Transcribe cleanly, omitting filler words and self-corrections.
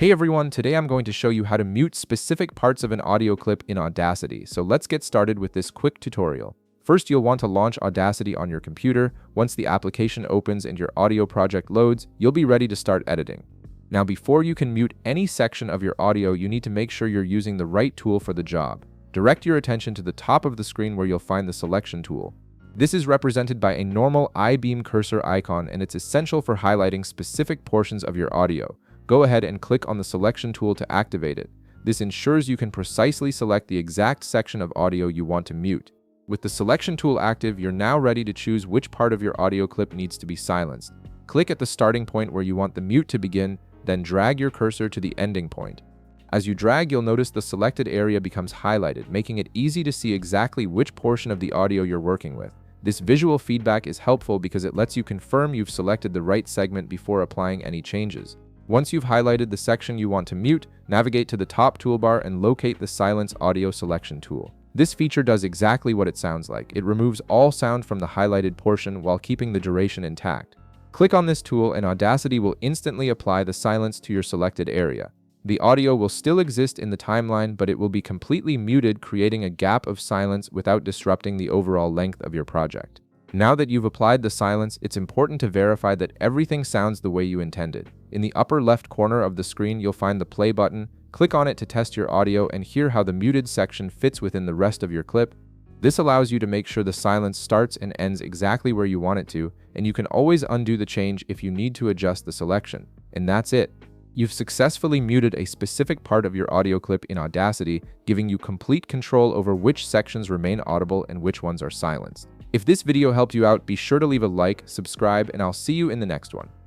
Hey everyone, today I'm going to show you how to mute specific parts of an audio clip in Audacity. So let's get started with this quick tutorial. First, you'll want to launch Audacity on your computer. Once the application opens and your audio project loads, you'll be ready to start editing. Now, before you can mute any section of your audio, you need to make sure you're using the right tool for the job. Direct your attention to the top of the screen where you'll find the selection tool. This is represented by a normal I-beam cursor icon, and it's essential for highlighting specific portions of your audio. Go ahead and click on the selection tool to activate it. This ensures you can precisely select the exact section of audio you want to mute. With the selection tool active, you're now ready to choose which part of your audio clip needs to be silenced. Click at the starting point where you want the mute to begin, then drag your cursor to the ending point. As you drag, you'll notice the selected area becomes highlighted, making it easy to see exactly which portion of the audio you're working with. This visual feedback is helpful because it lets you confirm you've selected the right segment before applying any changes. Once you've highlighted the section you want to mute, navigate to the top toolbar and locate the Silence Audio Selection tool. This feature does exactly what it sounds like. It removes all sound from the highlighted portion while keeping the duration intact. Click on this tool and Audacity will instantly apply the silence to your selected area. The audio will still exist in the timeline, but it will be completely muted, creating a gap of silence without disrupting the overall length of your project. Now that you've applied the silence, it's important to verify that everything sounds the way you intended. In the upper left corner of the screen, you'll find the play button. Click on it to test your audio and hear how the muted section fits within the rest of your clip. This allows you to make sure the silence starts and ends exactly where you want it to, and you can always undo the change if you need to adjust the selection. And that's it. You've successfully muted a specific part of your audio clip in Audacity, giving you complete control over which sections remain audible and which ones are silenced. If this video helped you out, be sure to leave a like, subscribe, and I'll see you in the next one.